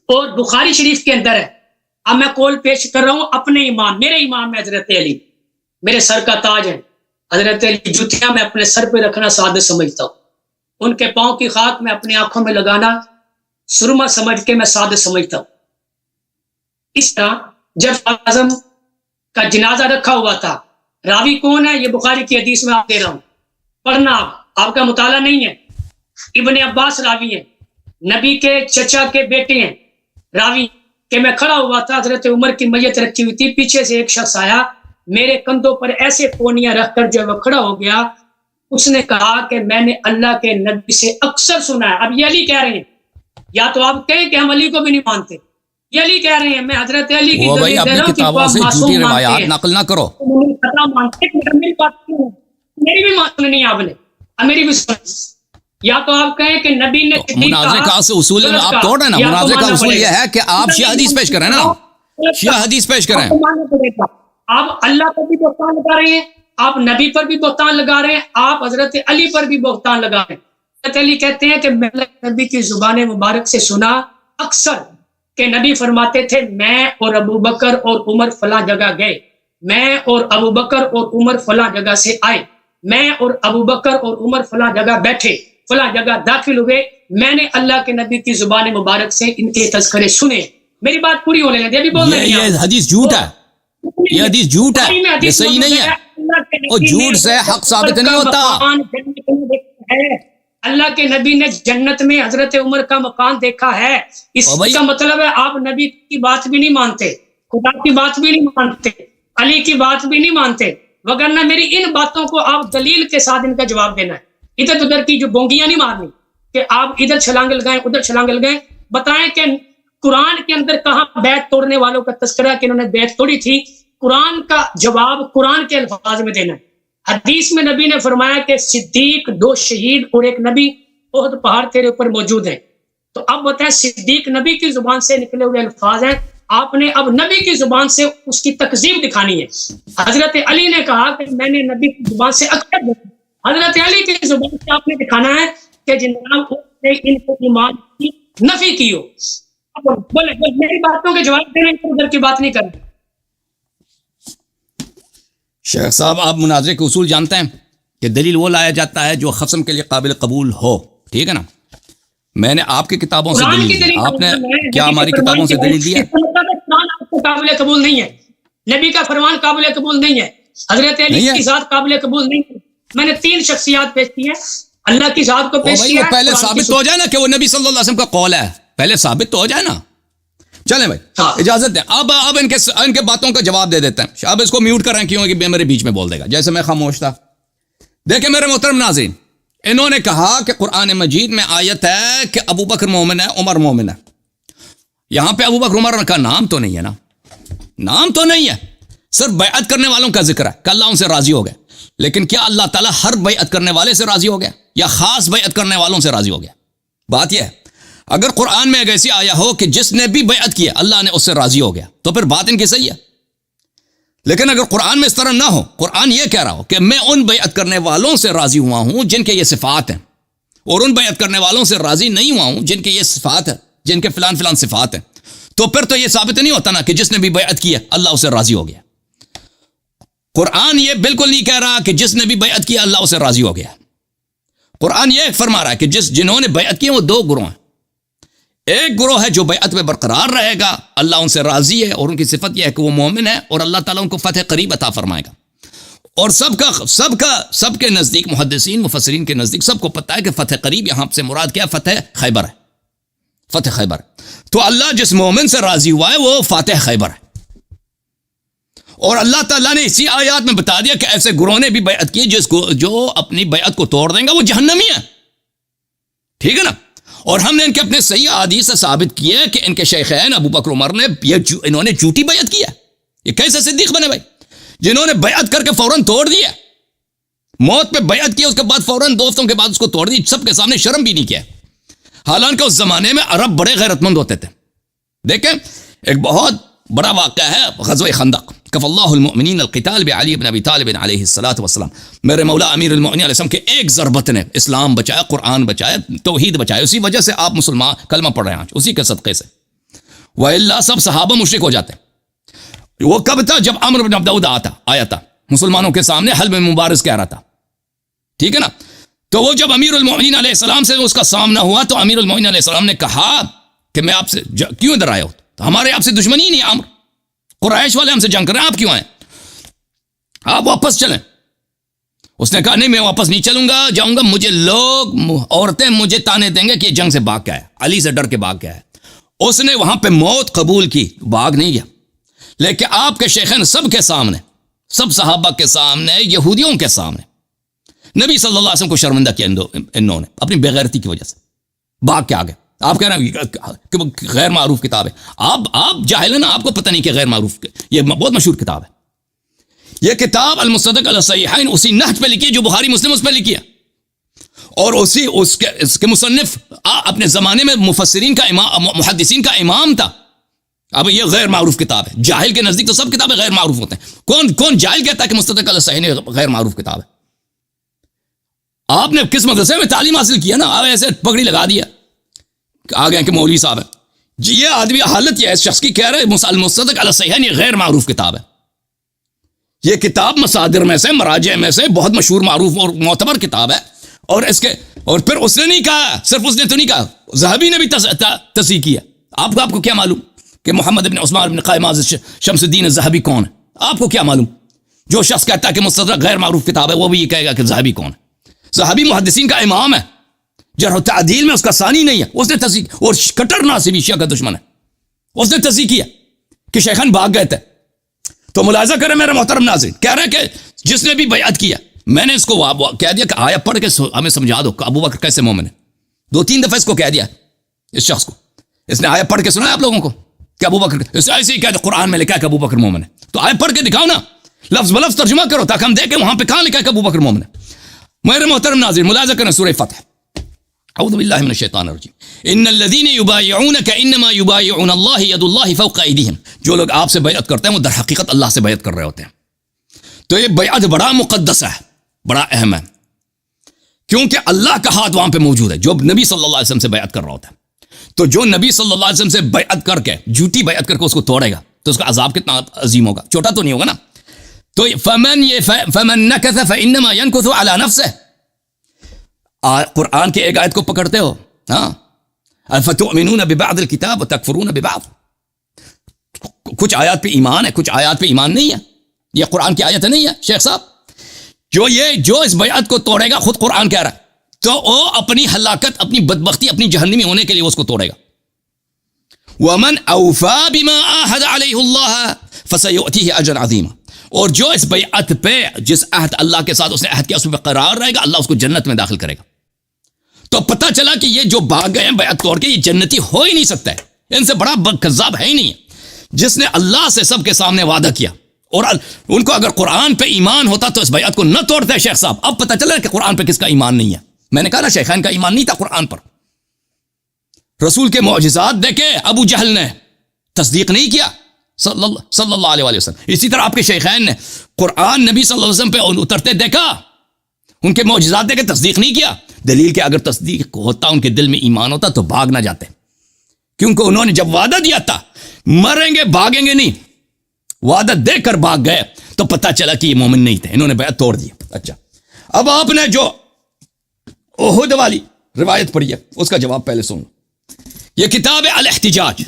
اور بخاری شریف کے اندر ہے. اب میں قول پیش کر رہا ہوں اپنے امام، میرے امام میں حضرت علی میرے سر کا تاج ہے. حضرت علی جوتیاں میں اپنے سر پہ رکھنا سعادت سمجھتا ہوں، ان کے پاؤں کی خاک میں اپنی آنکھوں میں لگانا سرما سمجھ کے میں سعادت سمجھتا ہوں. اس طرح جب اعظم کا جنازہ رکھا ہوا تھا، راوی کون ہے؟ یہ بخاری کی حدیث میں آپ دے رہا ہوں، پڑھنا آپ کا مطالعہ نہیں ہے. ابن عباس راوی ہیں، نبی کے چچا کے بیٹے ہیں راوی کہ میں کھڑا ہوا تھا، حضرت عمر کی میت رکھی ہوئی تھی، پیچھے سے ایک شخص آیا، میرے کندھوں پر ایسے پونیاں رکھ کر جو وہ کھڑا ہو گیا. اس نے کہا کہ میں نے اللہ کے نبی سے اکثر سنا ہے. اب یہ علی کہہ رہے ہیں، یا تو آپ کہیں کہ ہم علی کو بھی نہیں مانتے، یہ علی کہہ رہے ہیں میں حضرت علی کی دلیل دے رہا ہوں کہ آپ معصوم مانتے ہیں، نقل نہ کرو. میری بھی سننی ہے آپ نے، میری بھی سننی. یا تو آپ کہیں کہ نبی نے مناظرے کا اصول آپ توڑ رہے ہیں نا. مناظرے کا اصول یہ ہے کہ آپ شیعہ حدیث پیش کریں نا، شیعہ حدیث پیش کریں. آپ اللہ پر بھی بہتان لگا رہے ہیں، آپ نبی پر بھی بہتان لگا رہے ہیں، آپ حضرت علی پر بھی بہتان لگا رہے ہیں. حضرت علی کہتے ہیں کہ میں نبی کی زبان مبارک سے سنا اکثر کہ نبی فرماتے تھے میں اور ابو بکر اور عمر فلاں جگہ گئے، میں اور ابو بکر اور عمر فلاں جگہ سے آئے، میں اور ابو بکر اور عمر فلاں جگہ بیٹھے، فلاں جگہ داخل ہوئے، میں نے اللہ کے نبی کی زبان مبارک سے ان کے تذکرے سنے. میری بات پوری ہونے لگی، ابھی بول رہے ہیں یہ حدیث جھوٹ ہے، یہ حدیث جھوٹ ہے، یہ صحیح نہیں ہے. اور جھوٹ سے حق ثابت نہیں ہوتا. اللہ کے نبی نے جنت میں حضرت عمر کا مکان دیکھا ہے. اس کا مطلب ہے آپ نبی کی بات بھی نہیں مانتے، خدا کی بات بھی نہیں مانتے، علی کی بات بھی نہیں مانتے، وگرنہ میری ان باتوں کو آپ دلیل کے ساتھ ان کا جواب دینا ہے. ادھر ادھر کی جو بونگیاں نہیں مارنی کہ آپ ادھر چھلانگ لگائیں ادھر چھلانگ لگائیں. بتائیں کہ قرآن کے اندر کہاں بیعت توڑنے والوں کا تذکرہ کہ انہوں نے بیعت توڑی تھی. قرآن کا جواب قرآن کے الفاظ میں دینا ہے. حدیث میں نبی نے فرمایا کہ صدیق، 2 شہید اور 1 نبی احد پہاڑ تیرے اوپر موجود ہیں. تو اب بتائیں صدیق نبی کی زبان سے نکلے ہوئے الفاظ ہیں، آپ نے اب نبی کی زبان سے اس کی تکذیب دکھانی ہے. حضرت علی نے کہا کہ میں نے نبی کی زبان سے اکثر، حضرت علی کی زبان سے آپ نے دکھانا ہے کہ جناب نے ان کو ایمان کی نفی کی ہو. بولے میری باتوں کے جواب دینے ادھر کی بات نہیں کریں. شیخ صاحب آپ مناظرے کے اصول جانتے ہیں کہ دلیل وہ لایا جاتا ہے جو خصم کے لیے قابل قبول ہو، ٹھیک ہے نا. میں نے آپ کی کتابوں سے دلیل دی، آپ نے کیا ہماری کتابوں سے دلیل دی ہے؟ قابل قبول نہیں ہے، نبی کا فرمان قابل قبول نہیں ہے، حضرت علی کی ذات قابل قبول نہیں ہے. میں نے 3 شخصیات پیش کی ہیں، اللہ کی ذات کو پیش کیا ہے. پہلے ثابت تو ہو جائے نا کہ وہ نبی صلی اللہ علیہ وسلم کا قول ہے، پہلے ثابت تو ہو جائے نا. چلیں بھائی اجازت دیں، اب ان کے باتوں کا جواب دے دیتے ہیں. اب اس کو میوٹ کر رہے ہیں کیوں کہ میرے بیچ میں بول دے گا، جیسے میں خاموش تھا. دیکھیں میرے محترم ناظرین، انہوں نے کہا کہ قرآن مجید میں آیت ہے کہ ابو بکر مومن ہے، عمر مومن ہے. یہاں پہ ابو بکر عمر کا نام تو نہیں ہے نا، نام تو نہیں ہے، صرف بیعت کرنے والوں کا ذکر ہے کہ اللہ ان سے راضی ہو گئے. لیکن کیا اللہ تعالیٰ ہر بیعت کرنے والے سے راضی ہو گیا یا خاص بیعت کرنے والوں سے راضی ہو گیا؟ بات یہ ہے، اگر قرآن میں ایک ایسی آیا ہو کہ جس نے بھی بیعت کیا اللہ نے اس سے راضی ہو گیا تو پھر بات ان کی صحیح ہے. لیکن اگر قرآن میں اس طرح نہ ہو، قرآن یہ کہہ رہا ہو کہ میں ان بیعت کرنے والوں سے راضی ہوا ہوں جن کے یہ صفات ہیں، اور ان بیعت کرنے والوں سے راضی نہیں ہوا ہوں جن کے یہ صفات ہیں، جن کے فلان فلان صفات ہیں، تو پھر تو یہ ثابت نہیں ہوتا نا کہ جس نے بھی بیعت کی ہے اللہ اسے راضی ہو گیا. قرآن یہ بالکل نہیں کہہ رہا کہ جس نے بھی بیعت کیا اللہ اسے راضی ہو گیا. قرآن یہ فرما رہا ہے کہ جنہوں نے بیعت کی وہ 2 گروہ ہیں. ایک گروہ ہے جو بیعت میں برقرار رہے گا، اللہ ان سے راضی ہے، اور ان کی صفت یہ ہے کہ وہ مومن ہے اور اللہ تعالیٰ ان کو فتح قریب عطا فرمائے گا. اور سب کے نزدیک، محدثین مفسرین کے نزدیک سب کو پتہ ہے کہ فتح قریب یہاں سے مراد کیا ہے؟ فتح خیبر ہے، فتح خیبر. تو اللہ جس مومن سے راضی ہوا ہے وہ فاتح خیبر ہے. اور اللہ تعالیٰ نے اسی آیات میں بتا دیا کہ ایسے گروہ نے بھی بیعت کی جو اپنی بیعت کو توڑ دیں گا وہ جہنمی ہے، ٹھیک ہے نا. اور ہم نے ان کے اپنے صحیح احادیث سے ثابت کیا کہ ان کے شیخین ابو بکر عمر نے انہوں نے جھوٹی بیعت کی ہے. یہ کیسے صدیق بنے بھائی جنہوں نے بیعت کر کے فوراً توڑ دیا، موت پہ بیعت کی اس کے بعد فوراً 2 ہفتوں کے بعد اس کو توڑ دی، سب کے سامنے شرم بھی نہیں کیا. حالانکہ اس زمانے میں عرب بڑے غیرت مند ہوتے تھے. دیکھیں ایک بہت بڑا واقعہ ہے غزوہ خندق، کف اللہ المؤمنین القتال بعلی بن ابی طالب علیہ الصلوۃ والسلام. میرے مولا امیر المؤمنین علیہ السلام کے ایک ضربت نے اسلام بچایا، قرآن بچایا، توحید بچایا. اسی وجہ سے آپ مسلمان کلمہ پڑھ رہے ہیں آج، اسی کے صدقے سے. وَإِلَّا سب صحابہ مشرک ہو جاتے. وہ کب تھا؟ جب عمرو بن عبد العزیز آیا تھا مسلمانوں کے سامنے حلب مبارز کہہ رہا تھا. ٹھیک ہے نا. تو وہ جب امیر المؤمنین علیہ السلام سے اس کا سامنا ہوا تو امیر المؤمنین علیہ السلام نے کہا کہ میں آپ سے کیوں ادھر آیا ہوں؟ تو ہمارے آپ سے دشمنی نہیں ہے عمرو، قریش والے ہم سے جنگ کر رہے ہیں، آپ کیوں آئے؟ آپ واپس چلیں. اس نے کہا نہیں میں واپس نہیں چلوں گا، جاؤں گا، مجھے لوگ عورتیں مجھے تانے دیں گے کہ یہ جنگ سے بھاگ گیا ہے، علی سے ڈر کے بھاگ گیا ہے. اس نے وہاں پہ موت قبول کی، بھاگ نہیں گیا. لیکن آپ کے شیخین سب کے سامنے، سب صحابہ کے سامنے، یہودیوں کے سامنے نبی صلی اللہ علیہ وسلم کو شرمندہ کیا انہوں نے اپنی بےغیرتی کی وجہ سے. بھاگ کے آگے. آپ کہہ رہے ہیں کہ وہ غیر معروف کتاب ہے. آپ جاہل ہیں نا، آپ کو پتہ نہیں کہ غیر معروف، یہ بہت مشہور کتاب ہے. یہ کتاب المصدق علی الصحیحین اسی نہج پہ لکھی ہے جو بخاری مسلم اس پہ لکھی ہے، اور اس کے مصنف اپنے زمانے میں مفسرین کا امام، محدثین کا امام تھا. اب یہ غیر معروف کتاب ہے. جاہل کے نزدیک تو سب کتابیں غیر معروف ہوتے ہیں. کون جاہل کہتا ہے کہ مصدق علی الصحیحین غیر معروف کتاب ہے؟ آپ نے کس مدرسے میں تعلیم حاصل کیا نا، آپ ایسے پگڑی لگا دیا آ گئے کہ مولوی صاحب ہے. یہ آدمی حالت یہ ہے اس شخص کی، کہہ رہے مصدق علی الصحیحین یہ غیر معروف کتاب ہے. یہ کتاب مصادر میں سے، مراجع میں سے بہت مشہور، معروف اور معتبر کتاب ہے. اور پھر اس نے نہیں کہا، صرف اس نے تو نہیں کہا، ذہبی نے بھی تصحیح کیا. آپ کو کیا معلوم کہ محمد بن عثمان بن قائم شمس الدین ذہبی کون ہے؟ آپ کو کیا معلوم؟ جو شخص کہتا ہے کہ مستدرک غیر معروف کتاب ہے وہ بھی یہ کہے گا کہ ذہبی کون ہے. ذہبی محدثین کا امام ہے، جرح و تعدیل میں اس کا ثانی نہیں ہے. اس نے تصحیح، اور کٹر ناصبی شیعہ کا دشمن ہے، اس نے تصحیح کیا کہ شیخان بھاگ گئے تھے. تو ملاحظہ کریں میرے محترم ناظرین، کہہ رہے کہ جس نے بھی بیعت کیا، میں نے اس کو کہہ دیا کہ آیا پڑھ کے ہمیں سمجھا دو کہ ابو بکر کیسے مومن ہے. 2-3 دفعہ اس کو کہہ دیا اس شخص کو. اس نے آیا پڑھ کے سنا ہے آپ لوگوں کو کہ ابو بکر، ایسے ہی کہتے قرآن میں لکھا ہے کہ ابو بکر مومن ہے. تو آیا پڑھ کے دکھاؤ نا، لفظ بلفظ ترجمہ کرو تاکہ ہم دیکھیں وہاں پہ کہاں لکھا ہے کہ ابو بکر مومن ہے. میرے محترم ناظرین ملاحظہ کریں سورہ فتح. اعوذ باللہ من الشیطان الرجیم. ان الذین یبایعونک انما یبایعون اللہ ید اللہ فوق ایدیہم. جو لوگ آپ سے بیعت کرتے ہیں وہ در حقیقت اللہ سے بیعت کر رہے ہوتے ہیں. تو یہ بیعت بڑا مقدس ہے، بڑا اہم ہے، کیونکہ اللہ کا ہاتھ وہاں پہ موجود ہے جو نبی صلی اللہ علیہ وسلم سے بیعت کر رہا ہوتا ہے. تو جو نبی صلی اللہ علیہ وسلم سے بیعت کر کے، جھوٹی بیعت کر کے اس کو توڑے گا تو اس کا عذاب کتنا عظیم ہوگا، چھوٹا تو نہیں ہوگا نا. تو فمن نکث فانما ينکث علی نفسه. قرآن کی ایک آیت کو پکڑتے ہو، ہاں، افتؤمنون ببعض الکتاب وتکفرون ببعض. کچھ آیات پہ ایمان ہے، کچھ آیات پہ ایمان نہیں ہے. یہ قرآن کی آیت نہیں ہے شیخ صاحب. جو اس بیعت کو توڑے گا، خود قرآن کہہ رہا ہے، تو وہ اپنی ہلاکت، اپنی بدبختی، اپنی جہنمی ہونے کے لیے اس کو توڑے گا. ومن اوفى بما عاهد عليه الله فسيؤتيه اجرا عظيما. اور جو اس بیعت پہ، جس عہد اللہ کے ساتھ اس نے عہد کیا اس پہ قرار رہے گا، اللہ اس کو جنت میں داخل کرے گا. تو پتہ چلا کہ یہ جو بھاگ گئے ہیں بیعت توڑ کے، یہ جنتی ہو ہی نہیں سکتا ہے، ان سے بڑا کذاب ہے ہی نہیں ہے جس نے اللہ سے سب کے سامنے وعدہ کیا. اور ان کو اگر قرآن پہ ایمان ہوتا تو اس بیعت کو نہ توڑتے شیخ صاحب. اب پتہ چلا کہ قرآن پہ کس کا ایمان نہیں ہے. میں نے کہا نا شیخین کا ایمان نہیں تھا قرآن پر. رسول کے معجزات دیکھے ابو جہل نے تصدیق نہیں کیا صلی اللہ علیہ وسلم. اسی طرح آپ کے شیخین نے قرآن نبی صلی اللہ علیہ وسلم پہ اترتے دیکھا، ان کے معجزات دیکھے، تصدیق نہیں کیا. دلیل کہ اگر تصدیق ہوتا، ان کے دل میں ایمان ہوتا تو بھاگ نہ جاتے، کیونکہ انہوں نے جب وعدہ دیا تھا مریں گے بھاگیں گے نہیں، وعدہ دے کر بھاگ گئے تو پتہ چلا کہ یہ مومن نہیں تھے، انہوں نے بیعت توڑ دی. اچھا، اب آپ نے جو احد والی روایت پڑھی ہے اس کا جواب پہلے سنو. یہ کتاب ہے الاحتجاج،